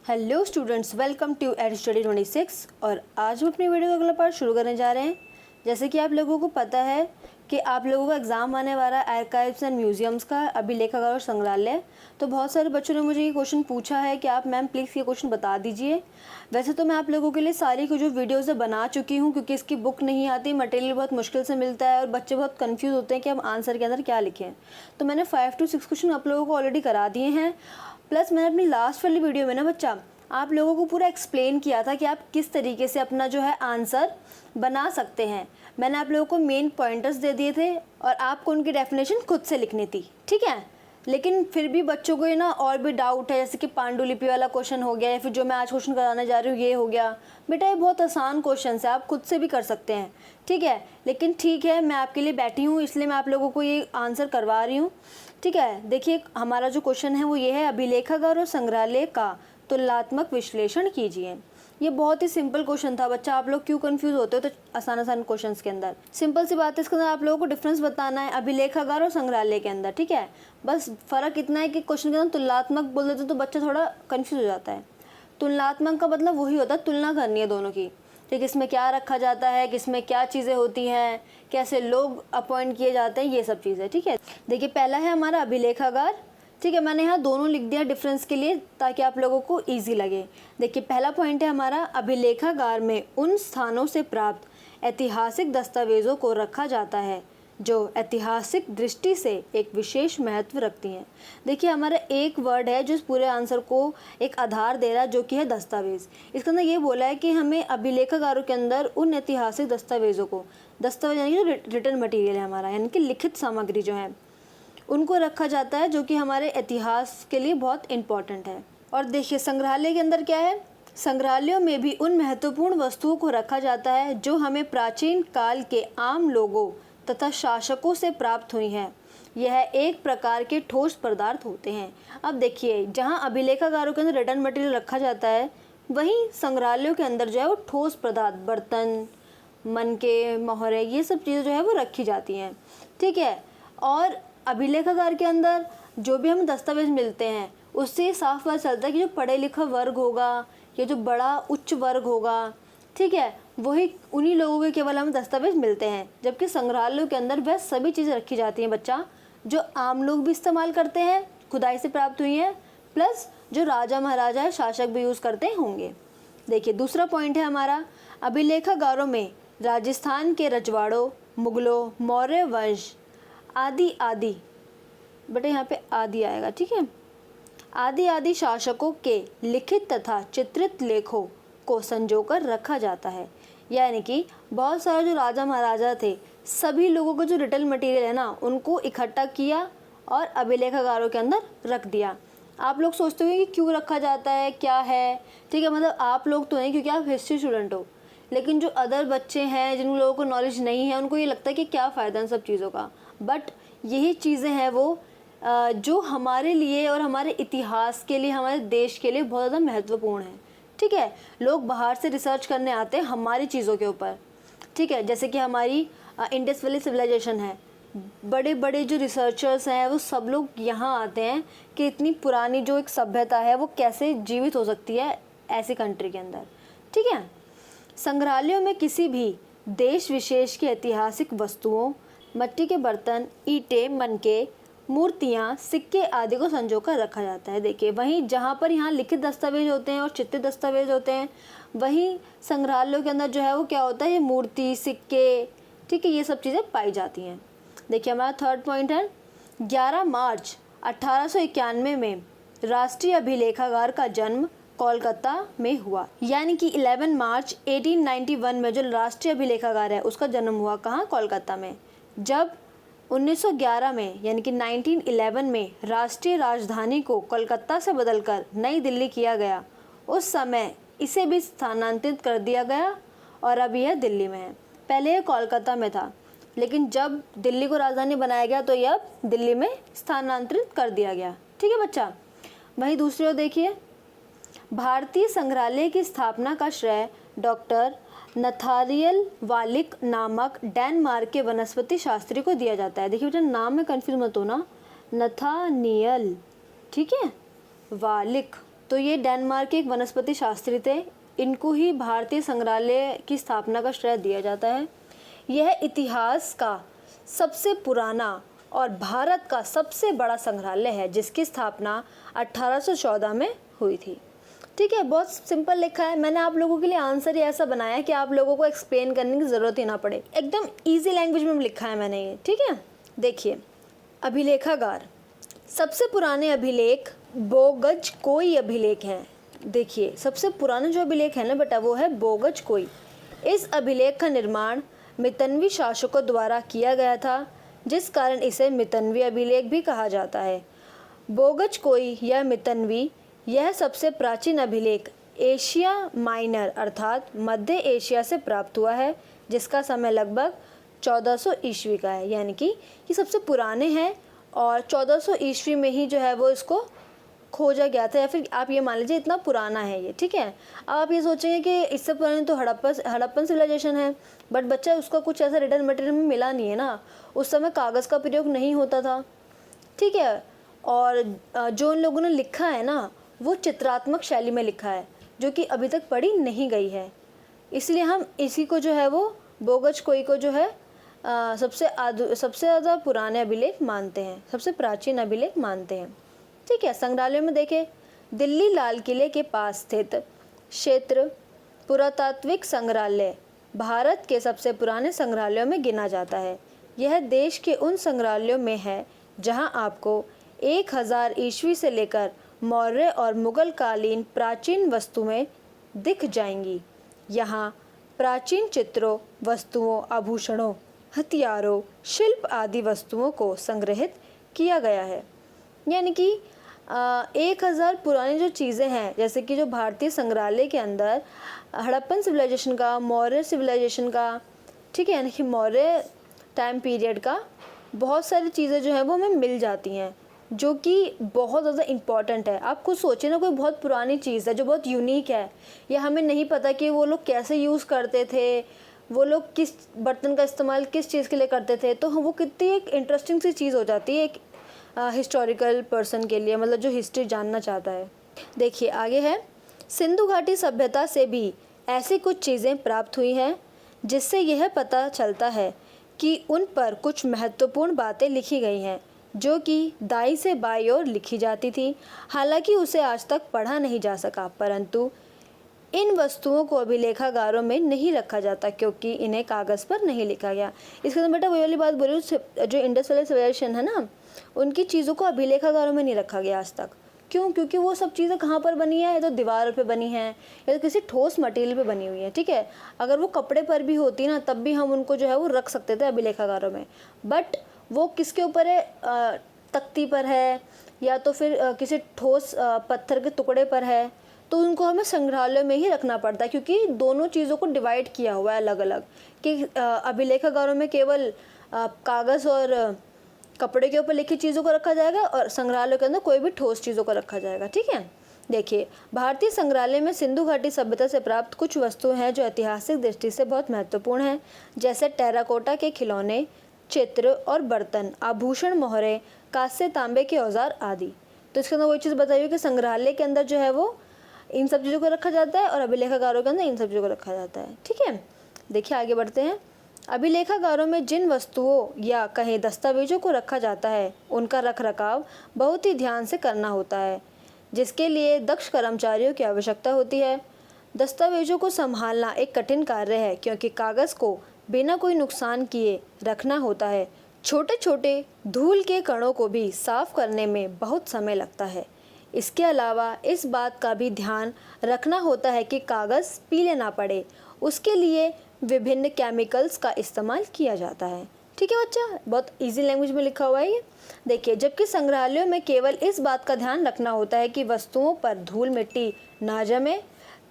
Hello students, welcome to ed study 26। और आज हम अपनी वीडियो का अगला पार्ट शुरू करने जा रहे हैं। जैसे कि आप लोगों को पता है कि आप लोगों का एग्ज़ाम आने वाला है आर्काइव्स एंड म्यूजियम्स का, अभिलेखागार और संग्रहालय। तो बहुत सारे बच्चों ने मुझे ये क्वेश्चन पूछा है कि आप मैम प्लीज़ ये क्वेश्चन बता दीजिए। वैसे तो मैं आप लोगों के लिए सारी जो वीडियोज़ बना चुकी हूँ, क्योंकि इसकी बुक नहीं आती, मटेरियल बहुत मुश्किल से मिलता है और बच्चे बहुत कन्फ्यूज़ होते हैं कि हम आंसर के अंदर क्या लिखें। तो मैंने 5 to 6 क्वेश्चन आप लोगों को ऑलरेडी करा दिए हैं। प्लस मैंने अपनी लास्ट वाली वीडियो में ना बच्चा आप लोगों को पूरा एक्सप्लेन किया था कि आप किस तरीके से अपना जो है आंसर बना सकते हैं। मैंने आप लोगों को मेन पॉइंटर्स दे दिए थे और आपको उनकी डेफिनेशन खुद से लिखनी थी, ठीक है। लेकिन फिर भी बच्चों को ये ना और भी डाउट है, जैसे कि पांडुलिपि वाला क्वेश्चन हो गया या फिर जो मैं आज क्वेश्चन कराने जा रही हूँ ये हो गया। बेटा ये बहुत आसान क्वेश्चन है, आप खुद से भी कर सकते हैं, ठीक है। लेकिन ठीक है, मैं आपके लिए बैठी हूँ इसलिए मैं आप लोगों को ये आंसर करवा रही हूँ, ठीक है। देखिए हमारा जो क्वेश्चन है वो ये है, अभिलेखागार और संग्रहालय का तुलनात्मक विश्लेषण कीजिए। ये बहुत ही सिंपल क्वेश्चन था बच्चा, आप लोग क्यों कंफ्यूज होते हो तो आसान क्वेश्चंस के अंदर सिंपल सी बात है। इसके अंदर आप लोगों को डिफरेंस बताना है अभिलेखागार और संग्रहालय के अंदर, ठीक है। बस फर्क इतना है कि क्वेश्चन के अंदर तुलनात्मक बोल देते तो बच्चा थोड़ा कंफ्यूज हो जाता है। तुलनात्मक का मतलब वही होता है, तुलना करनी है दोनों की, ठीक। इसमें क्या रखा जाता है, किसमें क्या चीज़ें होती हैं, कैसे लोग अपॉइंट किए जाते हैं, ये सब चीज़ें, ठीक है। देखिए पहला है हमारा अभिलेखागार, ठीक है। मैंने यहाँ दोनों लिख दिया डिफरेंस के लिए ताकि आप लोगों को इजी लगे। देखिए पहला पॉइंट है हमारा, अभिलेखागार में उन स्थानों से प्राप्त ऐतिहासिक दस्तावेज़ों को रखा जाता है जो ऐतिहासिक दृष्टि से एक विशेष महत्व रखती हैं। देखिए हमारा एक वर्ड है जो इस पूरे आंसर को एक आधार दे रहा है, जो कि है दस्तावेज़। इसके अंदर ये बोला है कि हमें अभिलेखागारों के अंदर उन ऐतिहासिक दस्तावेज़ों को, दस्तावेज यानी कि रिटन मटीरियल है हमारा, यानी कि लिखित सामग्री जो है उनको रखा जाता है, जो कि हमारे इतिहास के लिए बहुत इम्पॉर्टेंट है। और देखिए संग्रहालय के अंदर क्या है, संग्रहालयों में भी उन महत्वपूर्ण वस्तुओं को रखा जाता है जो हमें प्राचीन काल के आम लोगों तथा शासकों से प्राप्त हुई हैं। यह एक प्रकार के ठोस पदार्थ होते हैं। अब देखिए जहाँ अभिलेखागारों के अंदर रिटन मटेरियल रखा जाता है, वहीं संग्रहालयों के अंदर जो है वो ठोस पदार्थ, बर्तन, मनके, मोहरे, ये सब चीज़ें जो है वो रखी जाती हैं, ठीक है। और अभिलेखागार के अंदर जो भी हमें दस्तावेज मिलते हैं उससे साफ पता चलता है कि जो पढ़े लिखा वर्ग होगा या जो बड़ा उच्च वर्ग होगा, ठीक है, वही उन्हीं लोगों के केवल हमें दस्तावेज मिलते हैं। जबकि संग्रहालयों के अंदर वह सभी चीज़ें रखी जाती हैं बच्चा जो आम लोग भी इस्तेमाल करते हैं, खुदाई से प्राप्त हुई हैं, प्लस जो राजा महाराजा शासक भी यूज़ करते होंगे। देखिए दूसरा पॉइंट है हमारा, अभिलेखागारों में राजस्थान के रजवाड़ों, मुगलों, मौर्य वंश आदि बेटा यहाँ पे आदि आएगा, ठीक है, आदि शासकों के लिखित तथा चित्रित लेखों को संजोकर रखा जाता है। यानी कि बहुत सारे जो राजा महाराजा थे, सभी लोगों का जो रिटन मटेरियल है ना, उनको इकट्ठा किया और अभिलेखागारों के अंदर रख दिया। आप लोग सोचते होंगे कि क्यों रखा जाता है, क्या है, ठीक है। मतलब आप लोग तो नहीं, क्योंकि आप हिस्ट्री स्टूडेंट हो, लेकिन जो अदर बच्चे हैं जिन लोगों को नॉलेज नहीं है, उनको ये लगता है कि क्या फ़ायदा इन सब चीज़ों का। बट यही चीज़ें हैं वो जो हमारे लिए और हमारे इतिहास के लिए, हमारे देश के लिए बहुत ज़्यादा महत्वपूर्ण है, ठीक है। लोग बाहर से रिसर्च करने आते हैं हमारी चीज़ों के ऊपर, ठीक है। जैसे कि हमारी इंडस वैली सिविलाइजेशन है, बड़े बड़े जो रिसर्चर्स हैं वो सब लोग यहाँ आते हैं कि इतनी पुरानी जो एक सभ्यता है वो कैसे जीवित हो सकती है ऐसी कंट्री के अंदर, ठीक है। संग्रहालयों में किसी भी देश विशेष की ऐतिहासिक वस्तुओं, मिट्टी के बर्तन, ईंटें, मनके, मूर्तियाँ, सिक्के आदि को संजोकर रखा जाता है। देखिए वहीं जहाँ पर यहाँ लिखित दस्तावेज होते हैं और चित्रित दस्तावेज होते हैं, वहीं संग्रहालयों के अंदर जो है वो क्या होता है, ये मूर्ति, सिक्के, ठीक है, ये सब चीज़ें पाई जाती हैं। देखिए हमारा थर्ड पॉइंट है, 11 मार्च 1891 में राष्ट्रीय अभिलेखागार का जन्म कोलकाता में हुआ। यानी कि 11 मार्च 1891 में जो राष्ट्रीय अभिलेखागार है उसका जन्म हुआ कहाँ, कोलकाता में। जब 1911 में यानी कि 1911 में राष्ट्रीय राजधानी को कोलकाता से बदलकर नई दिल्ली किया गया, उस समय इसे भी स्थानांतरित कर दिया गया और अब यह दिल्ली में है। पहले यह कोलकाता में था, लेकिन जब दिल्ली को राजधानी बनाया गया तो यह अब दिल्ली में स्थानांतरित कर दिया गया, ठीक है बच्चा। वहीं दूसरी ओर देखिए, भारतीय संग्रहालय की स्थापना का श्रेय डॉक्टर नथानियल वालिक नामक डेनमार्क के वनस्पति शास्त्री को दिया जाता है। देखिए बेटा नाम में कंफ्यूज मत होना, नथानियल, ठीक है, वालिक, तो ये डेनमार्क के एक वनस्पति शास्त्री थे। इनको ही भारतीय संग्रहालय की स्थापना का श्रेय दिया जाता है। यह इतिहास का सबसे पुराना और भारत का सबसे बड़ा संग्रहालय है, जिसकी स्थापना 1814 में हुई थी। ठीक है, बहुत सिंपल लिखा है। मैंने आप लोगों के लिए आंसर ही ऐसा बनाया है कि आप लोगों को एक्सप्लेन करने की ज़रूरत ही ना पड़े। एकदम इजी लैंग्वेज में लिखा है मैंने ये। ठीक है, देखिए, अभिलेखागार। सबसे पुराने अभिलेख बोगजकोई अभिलेख हैं। देखिए, सबसे पुराना जो अभिलेख है ना बेटा, वो है बोगजकोई। इस अभिलेख का निर्माण मितनवी शासकों द्वारा किया गया था, जिस कारण इसे मितनवी अभिलेख भी कहा जाता है। बोगजकोई या मितनवी यह सबसे प्राचीन अभिलेख एशिया माइनर अर्थात मध्य एशिया से प्राप्त हुआ है, जिसका समय लगभग 1400 ईस्वी का है। यानी कि ये सबसे पुराने हैं और 1400 ईस्वी में ही जो है वो इसको खोजा गया था, या फिर आप ये मान लीजिए इतना पुराना है ये। ठीक है, अब आप ये सोचेंगे कि इससे पुरानी तो हड़प्पन सिविलाइजेशन है, बट बच्चा उसका कुछ ऐसा रिटर्न मटेरियल में मिला नहीं है ना। उस समय कागज़ का प्रयोग नहीं होता था। ठीक है, और जो उन लोगों ने लिखा है ना, वो चित्रात्मक शैली में लिखा है, जो कि अभी तक पढ़ी नहीं गई है। इसलिए हम इसी को जो है वो बोगजकोई को जो है सबसे ज़्यादा पुराने अभिलेख मानते हैं, सबसे प्राचीन अभिलेख मानते हैं। ठीक है, संग्रहालय में देखें, दिल्ली लाल किले के पास स्थित क्षेत्र पुरातात्विक संग्रहालय भारत के सबसे पुराने संग्रहालयों में गिना जाता है। यह देश के उन संग्रहालयों में है जहां आपको 1000 ईस्वी से लेकर मौर्य और मुगल कालीन प्राचीन वस्तुएं दिख जाएंगी। यहाँ प्राचीन चित्रों, वस्तुओं, आभूषणों, हथियारों, शिल्प आदि वस्तुओं को संग्रहित किया गया है। यानी कि 1000 पुरानी जो चीज़ें हैं, जैसे कि जो भारतीय संग्रहालय के अंदर हड़प्पन सिविलाइजेशन का, मौर्य सिविलाइजेशन का, ठीक है, यानी कि मौर्य टाइम पीरियड का बहुत सारी चीज़ें जो हैं वो हमें मिल जाती हैं, जो कि बहुत ज़्यादा इम्पॉर्टेंट है। आप खुद सोचें ना, कोई बहुत पुरानी चीज़ है जो बहुत यूनिक है, या हमें नहीं पता कि वो लोग कैसे यूज़ करते थे, वो लोग किस बर्तन का इस्तेमाल किस चीज़ के लिए करते थे, तो वो कितनी एक इंटरेस्टिंग सी चीज़ हो जाती है एक हिस्टोरिकल पर्सन के लिए, मतलब जो हिस्ट्री जानना चाहता है। देखिए आगे है, सिंधु घाटी सभ्यता से भी ऐसी कुछ चीज़ें प्राप्त हुई हैं जिससे यह पता चलता है कि उन पर कुछ महत्वपूर्ण बातें लिखी गई हैं, जो कि दाई से बाई ओर लिखी जाती थी। हालांकि उसे आज तक पढ़ा नहीं जा सका, परंतु इन वस्तुओं को अभिलेखागारों में नहीं रखा जाता क्योंकि इन्हें कागज़ पर नहीं लिखा गया। इसके अंदर बेटा वही वाली बात बोल रही हूँ, जो इंडस वैली सिविलाइजेशन है ना, उनकी चीज़ों को अभिलेखागारों में नहीं रखा गया आज तक। क्यों? क्योंकि वो सब चीज़ें कहाँ पर बनी है, या तो दीवार पे बनी है या तो किसी ठोस मटेरियल पे बनी हुई है। ठीक है, अगर वो कपड़े पर भी होती ना, तब भी हम उनको जो है वो रख सकते थे अभिलेखागारों में, बट वो किसके ऊपर है, तख्ती पर है या तो फिर किसी ठोस पत्थर के टुकड़े पर है, तो उनको हमें संग्रहालय में ही रखना पड़ता है, क्योंकि दोनों चीज़ों को डिवाइड किया हुआ है अलग अलग, कि अभिलेखागारों में केवल कागज़ और कपड़े के ऊपर लिखी चीज़ों को रखा जाएगा और संग्रहालय के अंदर कोई भी ठोस चीज़ों को रखा जाएगा। ठीक है, देखिए, भारतीय संग्रहालय में सिंधु घाटी सभ्यता से प्राप्त कुछ वस्तुएं हैं जो ऐतिहासिक दृष्टि से बहुत महत्वपूर्ण हैं, जैसे टेराकोटा के खिलौने, चित्र और बर्तन, आभूषण, मोहरे, कांस्य तांबे के औजार आदि। तो इसके अंदर वही चीज़ बताइए कि संग्रहालय के अंदर जो है वो इन सब चीज़ों को रखा जाता है और अभिलेखागारों के अंदर इन सब चीज़ों को रखा जाता है। ठीक है, देखिए आगे बढ़ते हैं। अभिलेखागारों में जिन वस्तुओं या कहीं दस्तावेजों को रखा जाता है, उनका रखरखाव बहुत ही ध्यान से करना होता है, जिसके लिए दक्ष कर्मचारियों की आवश्यकता होती है। दस्तावेजों को संभालना एक कठिन कार्य है, क्योंकि कागज़ को बिना कोई नुकसान किए रखना होता है। छोटे छोटे धूल के कणों को भी साफ करने में बहुत समय लगता है। इसके अलावा इस बात का भी ध्यान रखना होता है कि कागज़ पीले ना पड़े, उसके लिए विभिन्न केमिकल्स का इस्तेमाल किया जाता है। ठीक है बच्चा, बहुत इजी लैंग्वेज में लिखा हुआ है ये। देखिए, जबकि संग्रहालयों में केवल इस बात का ध्यान रखना होता है कि वस्तुओं पर धूल मिट्टी ना जमे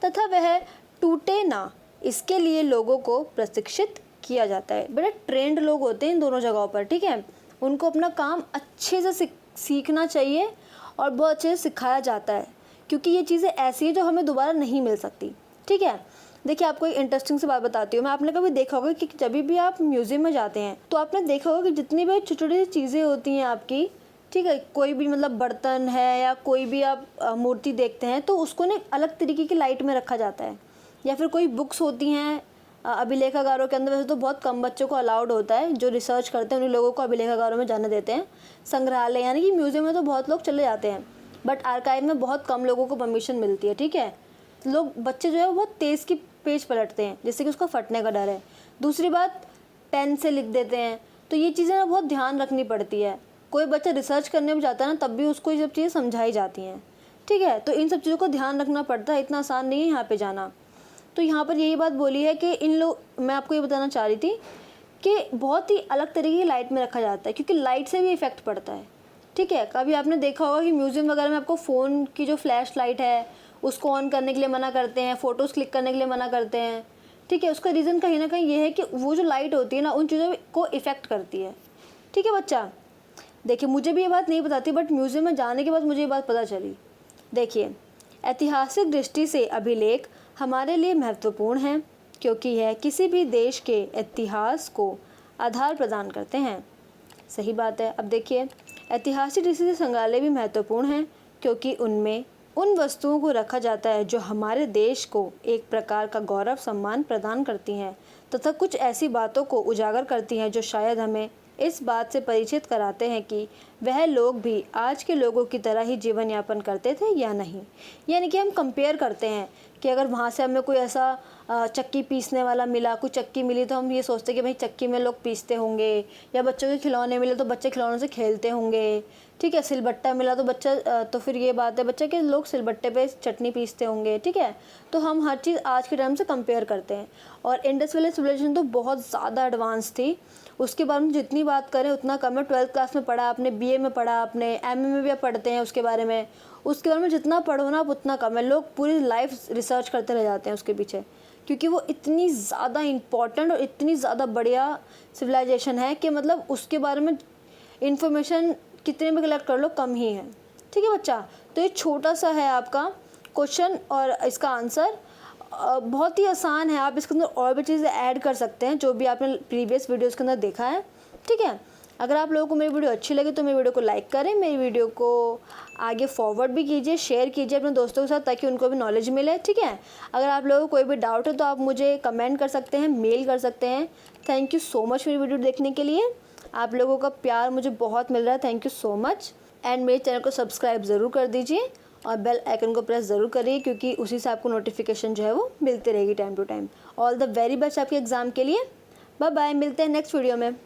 तथा वह टूटे ना, इसके लिए लोगों को प्रशिक्षित किया जाता है। बड़े ट्रेंड लोग होते हैं इन दोनों जगहों पर। ठीक है, उनको अपना काम अच्छे से सीखना चाहिए और बहुत अच्छे से सिखाया जाता है, क्योंकि ये चीज़ें ऐसी है जो हमें दोबारा नहीं मिल सकती। ठीक है, देखिए आपको एक इंटरेस्टिंग सी बात बताती हूँ मैं। आपने कभी देखा होगा कि जब भी आप म्यूज़ियम में जाते हैं तो आपने देखा होगा कि जितनी भी छोटी छोटी चीज़ें होती हैं आपकी, ठीक है, कोई भी मतलब बर्तन है या कोई भी आप मूर्ति देखते हैं तो उसको ना अलग तरीके की लाइट में रखा जाता है। या फिर कोई बुक्स होती हैं अभिलेखागारों के अंदर, वैसे तो बहुत कम बच्चों को अलाउड होता है, जो रिसर्च करते हैं उन लोगों को अभिलेखागारों में जाने देते हैं। संग्रहालय यानी कि म्यूज़ियम में तो बहुत लोग चले जाते हैं, बट आर्काइव में बहुत कम लोगों को परमिशन मिलती है। ठीक है, लोग बच्चे जो है वो बहुत तेज़ की पेज पलटते हैं, जिससे कि उसका फटने का डर है। दूसरी बात, पेन से लिख देते हैं, तो ये चीज़ें ना बहुत ध्यान रखनी पड़ती है। कोई बच्चा रिसर्च करने में जाता है ना, तब भी उसको ये सब चीज़ें समझाई जाती हैं। ठीक है, तो इन सब चीज़ों को ध्यान रखना पड़ता है, इतना आसान नहीं है यहाँ पे जाना। तो यहाँ पर यही बात बोली है कि मैं आपको ये बताना चाह रही थी कि बहुत ही अलग तरीके की लाइट में रखा जाता है, क्योंकि लाइट से भी इफ़ेक्ट पड़ता है। ठीक है, कभी आपने देखा होगा कि म्यूज़ियम वगैरह में आपको फ़ोन की जो फ्लैश लाइट है उसको ऑन करने के लिए मना करते हैं, फ़ोटोज़ क्लिक करने के लिए मना करते हैं। ठीक है, उसका रीज़न कहीं ना कहीं ये है कि वो जो लाइट होती है ना, उन चीज़ों को इफ़ेक्ट करती है। ठीक है बच्चा, देखिए मुझे भी ये बात नहीं पता थी, बट म्यूज़ियम में जाने के बाद मुझे ये बात पता चली। देखिए, ऐतिहासिक दृष्टि से अभिलेख हमारे लिए महत्वपूर्ण हैं, क्योंकि यह किसी भी देश के इतिहास को आधार प्रदान करते हैं। सही बात है। अब देखिए, ऐतिहासिक दृष्टि से संग्रहालय भी महत्वपूर्ण हैं, क्योंकि उनमें उन वस्तुओं को रखा जाता है जो हमारे देश को एक प्रकार का गौरव सम्मान प्रदान करती हैं, तथा कुछ ऐसी बातों को उजागर करती हैं जो शायद हमें इस बात से परिचित कराते हैं कि वह लोग भी आज के लोगों की तरह ही जीवन यापन करते थे या नहीं। यानी कि हम कंपेयर करते हैं कि अगर वहाँ से हमें कोई ऐसा चक्की पीसने वाला मिला, कोई चक्की मिली, तो हम ये सोचते हैं कि भाई चक्की में लोग पीसते होंगे, या बच्चों के खिलौने मिले तो बच्चे खिलौनों से खेलते होंगे। ठीक है, सिलबट्टा मिला तो बच्चा तो फिर ये बात है बच्चा कि लोग सिलबट्टे पे चटनी पीसते होंगे। ठीक है, तो हम हर चीज़ आज के टाइम से कंपेयर करते हैं। और इंडस वैली सिविलाइजेशन तो बहुत ज़्यादा एडवांस थी, उसके बारे में जितनी बात करें उतना कम है। 12th क्लास में पढ़ा आपने, BA में पढ़ा आपने, MA में भी आप पढ़ते हैं उसके बारे में जितना पढ़ो ना आप उतना कम है। लोग पूरी लाइफ रिसर्च करते रह जाते हैं उसके पीछे, क्योंकि वो इतनी ज़्यादा इम्पॉर्टेंट और इतनी ज़्यादा बढ़िया सिविलाइजेशन है कि मतलब उसके बारे में इंफॉर्मेशन कितने भी कलेक्ट कर लो कम ही है। ठीक है बच्चा, तो ये छोटा सा है आपका क्वेश्चन और इसका आंसर बहुत ही आसान है। आप इसके अंदर और भी चीज़ें ऐड कर सकते हैं जो भी आपने प्रीवियस वीडियोज़ के अंदर देखा है। ठीक है, अगर आप लोगों को मेरी वीडियो अच्छी लगी तो मेरी वीडियो को लाइक करें, मेरी वीडियो को आगे फॉरवर्ड भी कीजिए, शेयर कीजिए अपने दोस्तों के साथ, ताकि उनको भी नॉलेज मिले। ठीक है, अगर आप लोगों को कोई भी डाउट है तो आप मुझे कमेंट कर सकते हैं, मेल कर सकते हैं। थैंक यू सो मच मेरी वीडियो देखने के लिए। आप लोगों का प्यार मुझे बहुत मिल रहा है, thank you so much. And मेरे चैनल को सब्सक्राइब ज़रूर कर दीजिए और बेल आइकन को प्रेस ज़रूर करिए, क्योंकि उसी से आपको नोटिफिकेशन जो है वो मिलती रहेगी time to time. All the very best आपके एग्ज़ाम के लिए। बाय बाय, मिलते हैं नेक्स्ट वीडियो में।